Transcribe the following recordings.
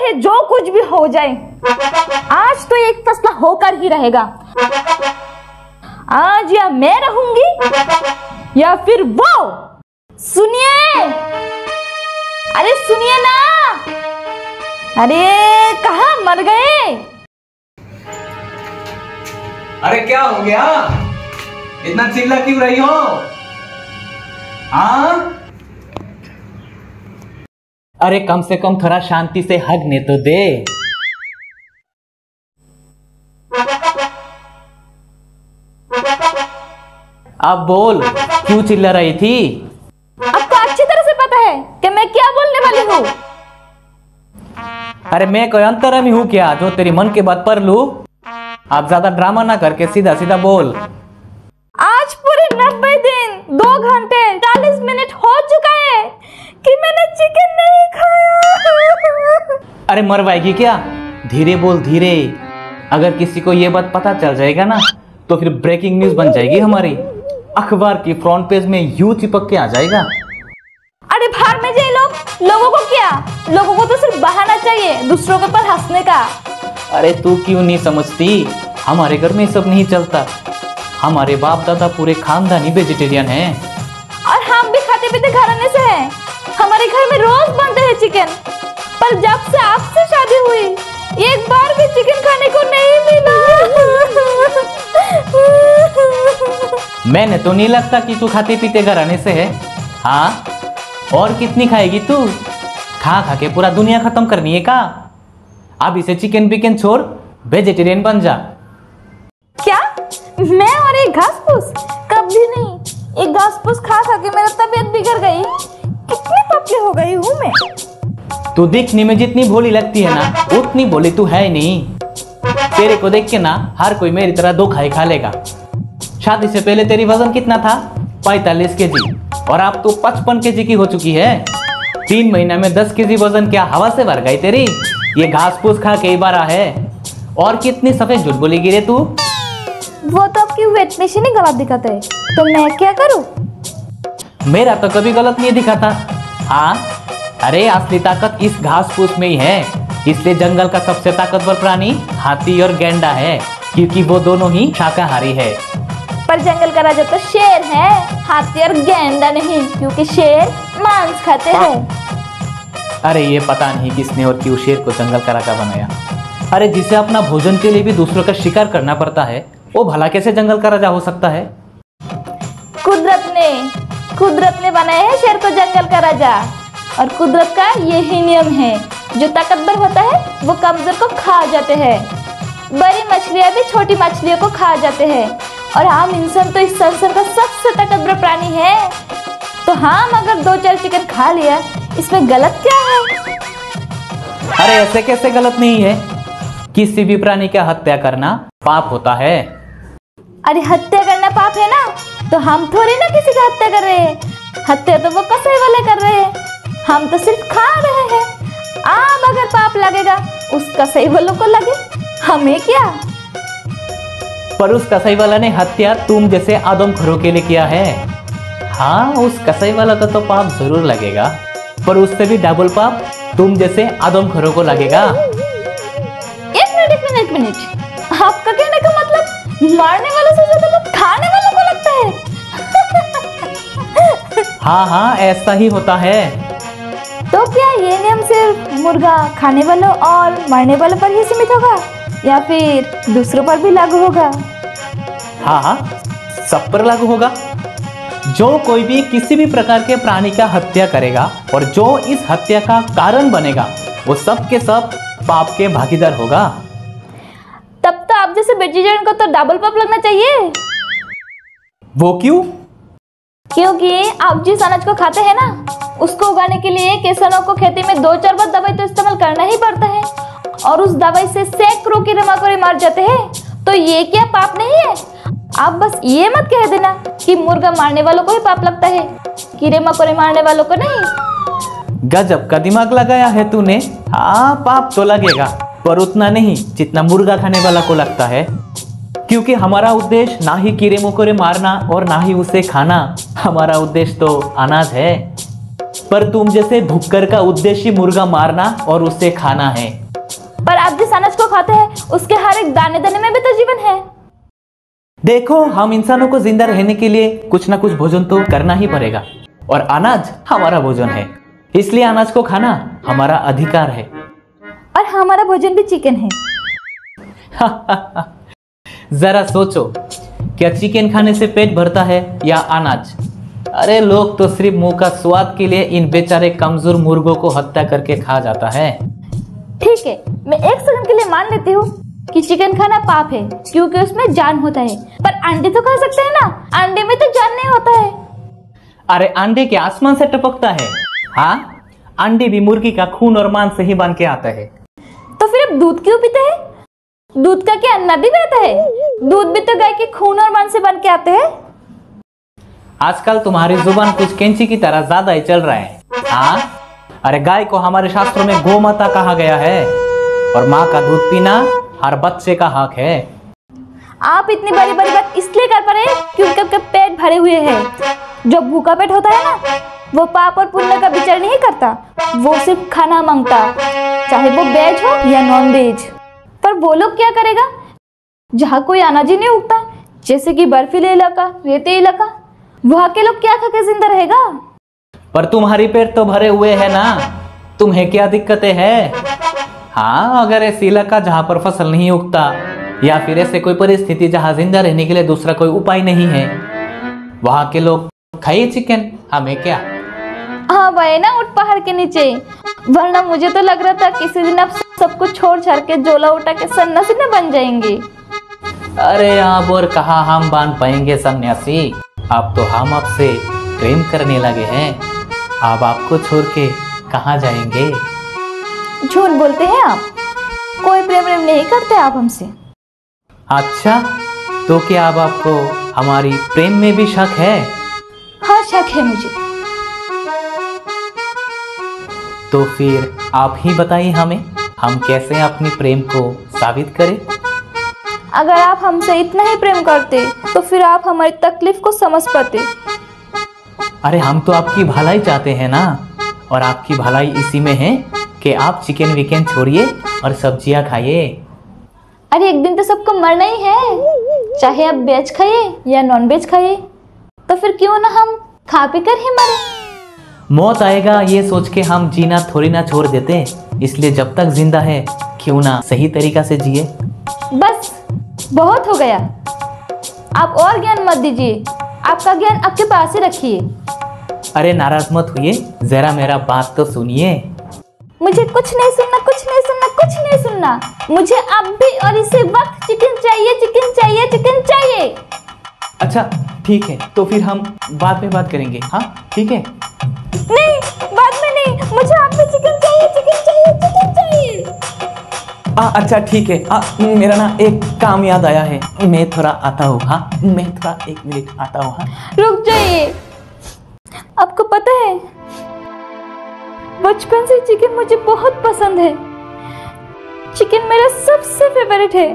चाहे जो कुछ भी हो जाए, आज तो एक फैसला होकर ही रहेगा। आज या मैं रहूंगी या फिर वो। सुनिए, अरे सुनिए ना, अरे कहाँ मर गए? अरे क्या हो गया, इतना चिल्ला क्यों रही हो? हाँ, अरे कम से कम थोड़ा शांति से हगने तो दे। अब बोल, क्यों चिल्ला रही थी? आपको अच्छी तरह से पता है कि मैं क्या बोलने वाली हूँ। अरे मैं कोई अंतर्यामी हूँ क्या जो तेरी मन की बात पर लूं? आप ज्यादा ड्रामा ना करके सीधा सीधा बोल। आज पूरे 90 दिन 2 घंटे 40 मिनट हो चुका है कि मैंने चिकन नहीं खाया। अरे मरवाएगी क्या? धीरे बोल, धीरे। अगर किसी को ये बात पता चल जाएगा ना तो फिर ब्रेकिंग न्यूज बन जाएगी हमारी, अखबार की फ्रंट पेज में यूं चिपक के आ जाएगा। अरे बाहर में जाए लोगों को क्या? लोगों को तो सिर्फ बहाना चाहिए दूसरों के ऊपर हंसने का। अरे तू क्यों नहीं समझती, हमारे घर में सब नहीं चलता। हमारे बाप दादा पूरे खानदानी वेजिटेरियन हैं और हम भी खाते पीते घराने से हैं। हमारे घर में रोज बनते हैं चिकन, पर जब से आपसे शादी हुई एक बार भी चिकन खाने को नहीं मिला। मैंने तो नहीं लगता कि तू खाते पीते घराने से है। हाँ, और कितनी खाएगी तू? खा खा के पूरा दुनिया खत्म करनी है का? अब इसे चिकन पिकन छोड़, वेजिटेरियन बन जा। क्या मैं और एक घास फूस? कभी नहीं। एक घास फूस खा खा के मेरा तबीयत बिगड़ गई। कितनी पतली हो गई हूँ मैं। तू दिखने में जितनी भोली लगती है ना, उतनी भोली तू है नहीं। तेरे को देख के ना हर कोई मेरी तरह 2 खाई खा लेगा। शादी से पहले तेरी वजन कितना था? 45 केजी, और अब तू 55 केजी की हो चुकी है। 3 महीना में 10 केजी वजन क्या हवा से भर गई तेरी? ये घास फूस खा के ही बारा है। और कितनी सफेद झूठ बोलेगी रे तू? वो तो आपकी वेट मशीन ही गलत दिखाता है, तो मैं क्या करूं? मेरा तो कभी गलत नहीं दिखाता। हाँ, अरे असली ताकत इस घास फूस में ही है। इसलिए जंगल का सबसे ताकतवर प्राणी हाथी और गैंडा है, क्योंकि वो दोनों ही शाकाहारी है। पर जंगल का राजा तो शेर है, हाथी और गैंडा नहीं, क्योंकि शेर मांस खाते हैं। अरे ये पता नहीं किसने और क्यों शेर को जंगल का राजा बनाया। अरे जिसे अपना भोजन के लिए भी दूसरों का शिकार करना पड़ता है, वो भला कैसे जंगल का राजा हो सकता है? कुदरत ने बनाया है शेर को जंगल का राजा। और कुदरत का यही नियम है, जो ताकतवर होता है वो कमजोर को खा जाते हैं। बड़ी मछलियां भी छोटी मछलियों को खा जाते हैं। और हम इंसान तो इस संसार का सबसे ताकतवर प्राणी है। तो हम अगर 2-4 चिकन खा लिया, इसमें गलत क्या है? अरे ऐसे कैसे गलत नहीं है? किसी भी प्राणी का हत्या करना पाप होता है। अरे हत्या करना पाप है ना, तो हम थोड़ी ना किसी की हत्या कर रहे हैं। हत्या तो वो कसाई वाले कर रहे हैं, हम तो सिर्फ खा रहे हैं। अब अगर पाप लगेगा उस कसाई वालों को लगे, हमें क्या? पर उस कसाई वाला ने हत्या तुम जैसे आदमखोरों के लिए किया है। हाँ, उस कसाई वाला का तो पाप जरूर लगेगा, पर उससे भी डबल पाप तुम जैसे आदमखोरों को लगेगा। एक मिनट, आपका कहने का मतलब मारने वालों से ज्यादा तो खाने वालों को लगता है? हाँ, ऐसा ही होता है। तो क्या ये नियम सिर्फ मुर्गा खाने वालों और मारने वालों पर ही सीमित होगा, या फिर दूसरों पर भी लागू होगा? हाँ, सब पर लागू होगा। जो कोई भी किसी भी प्रकार के प्राणी का हत्या करेगा और जो इस हत्या का कारण बनेगा, वो सब के सब पाप के भागीदार होगा। तब तो आप जैसे वेजिटेरियन को तो डबल पाप लगना चाहिए। वो क्यों? क्योंकि आप जिस अनाज को खाते हैं ना, उसको उगाने के लिए किसानों को खेती में 2-4 बार दवाई तो इस्तेमाल करना ही पड़ता है, और उस दवाई से सैकड़ों कीड़े मकोड़े मर जाते हैं। तो ये क्या पाप नहीं है? आप बस ये मत कह देना कि मुर्गा मारने वालों को ही पाप लगता है, कीड़े मकोड़े मारने वालों को नहीं। गजब का दिमाग लगाया है तूने। हाँ, पाप तो लगेगा, पर उतना नहीं जितना मुर्गा खाने वाला को लगता है, क्योंकि हमारा उद्देश्य ना ही कीड़े मकोड़े मारना और ना ही उसे खाना। हमारा उद्देश्य तो अनाज है। पर तुम जैसे भुक्कर का उद्देश्य मुर्गा मारना और उसे खाना है। पर आप जिस अनाज को खाते हैं उसके हर एक दाने दाने में भी तो जीवन है। देखो, हम इंसानों को जिंदा रहने के लिए कुछ ना कुछ भोजन तो करना ही पड़ेगा, और अनाज हमारा भोजन है, इसलिए अनाज को खाना हमारा अधिकार है। और हमारा भोजन भी चिकन है। जरा सोचो, क्या चिकन खाने से पेट भरता है या अनाज? अरे लोग तो सिर्फ मुंह का स्वाद के लिए इन बेचारे कमजोर मुर्गों को हत्या करके खा जाता है। ठीक है, मैं एक सेकंड के लिए मान लेती हूँ कि चिकन खाना पाप है क्योंकि उसमें जान होता है, पर अंडे तो खा सकते हैं ना, अंडे में तो जान नहीं होता है। अरे अंडे के आसमान से टपकता है। हाँ, अंडे भी मुर्गी का खून और मांस से ही बन के आता है। तो फिर अब दूध क्यों पीते हैं? दूध का क्या नदी बहता है? दूध भी तो गाय के खून और मांस से बन के आते हैं। आजकल तुम्हारी जुबान कुछ कैंची की तरह ज्यादा ही चल रहा है। हाँ, अरे गाय को हमारे शास्त्रों में गौ माता कहा गया है, और माँ का दूध पीना हर बच्चे का हक है। आप इतनी बड़ी बड़ी बात इसलिए कर पा रहे हैं क्योंकि आपका पेट भरे हुए है। जो भूखा पेट होता है ना, वो पाप और पुण्य का विचार नहीं करता, वो सिर्फ खाना मांगता, चाहे वो वेज हो या नॉन वेज। पर वो लोग क्या करेगा जहाँ कोई अनाज ही नहीं उगता, जैसे कि बर्फीले इलाका, रेती इलाका, वहाँ के लोग क्या खा के जिंदा रहेगा? पर तुम्हारी पेट तो भरे हुए है ना, तुम्हें क्या दिक्कतें हैं? हाँ, अगर ऐसी इलाका जहाँ पर फसल नहीं उगता, या फिर ऐसे कोई परिस्थिति जहाँ जिंदा रहने के लिए दूसरा कोई उपाय नहीं है, वहाँ के लोग खाइए चिकन, हमें क्या। हाँ भाई ना, उठ पहाड़ के नीचे, वरना मुझे तो लग रहा था किसी दिन आप सब कुछ छोड़ छाड़ के झोला उठा के सन्यासी न बन जाएंगे। अरे अब और कहाँ हम बन पाएंगे सन्यासी, अब तो हम आपसे प्रेम करने लगे हैं, अब आपको छोड़ के कहाँ जाएंगे। झूठ बोलते हैं आप, कोई प्रेम प्रेम नहीं करते आप हमसे। अच्छा, तो क्या अब आपको हमारी प्रेम में भी शक है? हाँ, शक है मुझे। तो फिर आप ही बताइए हमें, हम कैसे अपनी प्रेम को साबित करें? अगर आप हमसे इतना ही प्रेम करते तो फिर आप हमारी तकलीफ को समझ पाते। अरे हम तो आपकी भलाई चाहते हैं ना, और आपकी भलाई इसी में है कि आप चिकन विकन छोड़िए और सब्जियां खाइए। अरे एक दिन तो सबको मरना ही है, चाहे आप वेज खाइए या नॉन वेज खाइए, तो फिर क्यों ना हम खा पी कर ही मरे। मौत आएगा ये सोच के हम जीना थोड़ी ना छोड़ देते, इसलिए जब तक जिंदा है क्यों ना सही तरीका से जिए। बस बहुत हो गया, आप और ज्ञान मत दीजिए, आपका ज्ञान आपके पास ही रखिए। अरे नाराज मत हुई, जरा मेरा बात तो सुनिए। मुझे कुछ नहीं सुनना, कुछ नहीं सुनना, कुछ नहीं सुनना। मुझे अब भी और इसी वक्त चिकन चाहिए, चिकन चाहिए, चिकन चाहिए। अच्छा ठीक है, तो फिर हम बाद में बात करेंगे। हाँ ठीक है। नहीं, बाद में नहीं, मुझे अब भी चिकन चाहिए, चिकन चाहिए, चिकन चाहिए। अच्छा ठीक है, मेरा ना एक काम याद आया है, मैं थोड़ा आता हूँ। हाँ, मैं थोड़ा 1 मिनट आता हूँ। हाँ रुक जाइए, आपको पता है बचपन से चिकन मुझे बहुत पसंद है, चिकन मेरा सबसे फेवरेट है,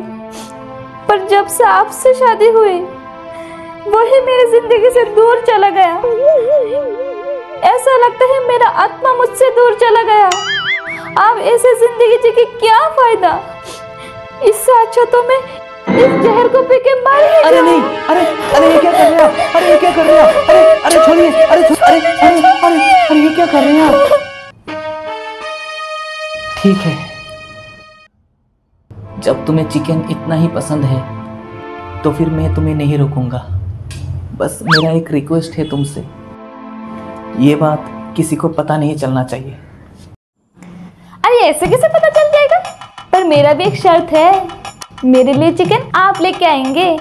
पर जब से आपसे शादी हुई वही मेरी जिंदगी से दूर चला गया। ऐसा लगता है मेरा आत्मा मुझसे दूर चला गया। अब ऐसे जिंदगी जी के क्या फायदा, इससे अच्छा तो मैं इस जहर को पी के मर ही। अरे नहीं, अरे ये क्या कर रहे हैं? अरे ये क्या कर रहे हैं? अरे छोड़िए, अरे ये क्या कर रहे हैं आप? ठीक है, जब तुम्हें चिकन इतना ही पसंद है तो फिर मैं तुम्हें नहीं रोकूंगा। बस मेरा एक रिक्वेस्ट है तुमसे, ये बात किसी को पता नहीं चलना चाहिए। अरे ऐसे कैसे पता चल जाएगा? पर मेरा भी एक शर्त है, मेरे लिए चिकन आप लेके आएंगे।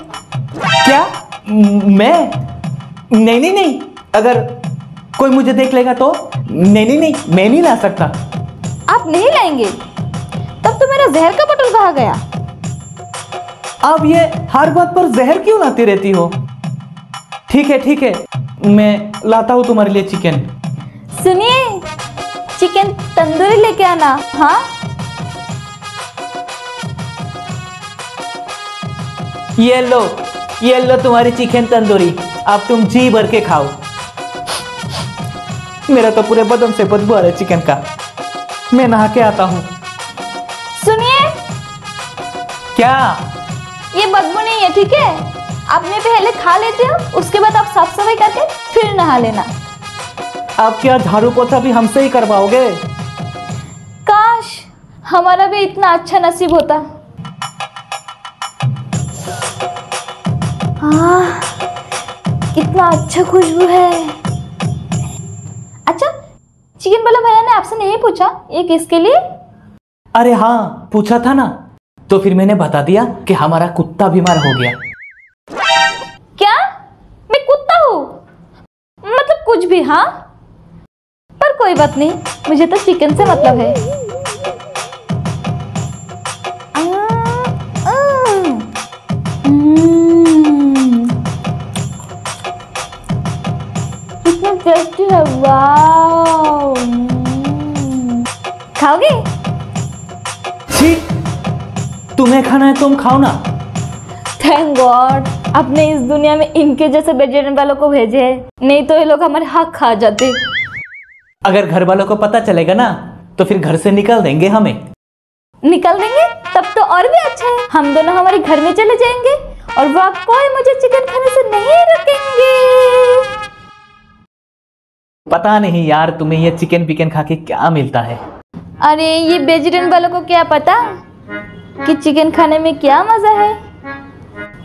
क्या? मैं? नहीं, अगर कोई मुझे देख लेगा तो? नहीं, मैं नहीं ला सकता। आप नहीं लाएंगे? तब तो मेरा जहर का बटुल कहाँ गया? आप ये हर बात पर जहर क्यों लाती रहती हो? ठीक है, मैं लाता हूँ तुम्हारे लिए चिकन। सुनिए, चिकन तंदूरी लेके आना। हाँ, ये लो तुम्हारी चिकन तंदूरी, अब तुम जी भर के खाओ। मेरा तो पूरे बदन से बदबू आ रहा है चिकन का। मैं नहा के आता हूँ। सुनिए, क्या? ये बदबू नहीं है, ठीक है? आपने पहले खा लेते हो, उसके बाद आप साफ सफाई करके फिर नहा लेना। आप क्या झाड़ू पोछा भी हमसे ही करवाओगे? काश हमारा भी इतना अच्छा नसीब होता। कितना अच्छा खुशबू है। अच्छा, चिकन वाला भैया ने आपसे नहीं पूछा ये किसके लिए? अरे हाँ, पूछा था ना, तो फिर मैंने बता दिया कि हमारा कुत्ता बीमार हो गया। क्या? मैं कुत्ता हूँ? मतलब कुछ भी। हाँ, पर कोई बात नहीं, मुझे तो चिकन से मतलब है। कितना टेस्टी है, वाव। खाओगे? छी, तुम्हें खाना है तुम खाओ ना। थैंक गॉड आपने इस दुनिया में इनके जैसे वेजिटेरियन वालों को भेजे हैं, नहीं तो ये लोग हमारे हक खा जाते। अगर घर वालों को पता चलेगा ना तो फिर घर से निकाल देंगे हमें। निकल देंगे? तब तो और भी अच्छा है, हम दोनों हमारे घर में चले जाएंगे और वहाँ कोई मुझे चिकन खाने से नहीं रोकेंगे। पता नहीं यार, तुम्हें ये चिकन पिकन खा के क्या मिलता है। अरे ये वेजिटेरियन वालों को क्या पता कि चिकन खाने में क्या मजा है।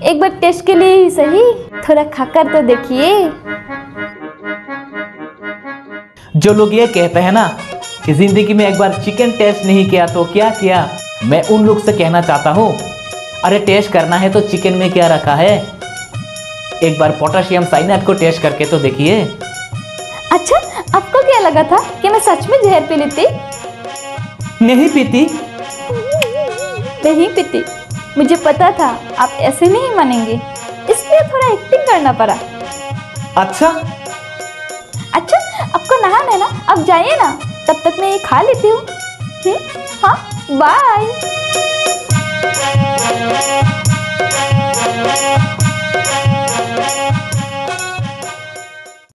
एक बार टेस्ट के लिए ही सही थोड़ा खाकर तो देखिए। जो लोग ये कहते हैं ना कि जिंदगी में एक बार चिकन टेस्ट नहीं किया तो क्या किया, मैं उन लोग से कहना चाहता हूँ, अरे टेस्ट करना है तो चिकन में क्या रखा है, एक बार पोटेशियम साइनाइड को टेस्ट करके तो देखिए। अच्छा, आपको क्या लगा था कि मैं सच में जहर पी लेती? नहीं पीती। नहीं पीती, मुझे पता था आप ऐसे नहीं मानेंगे, इसलिए थोड़ा एक्टिंग करना पड़ा। अच्छा, आपको नहाना है ना, अब जाइए ना, तब तक मैं ये खा लेती हूँ। हाँ, बाय।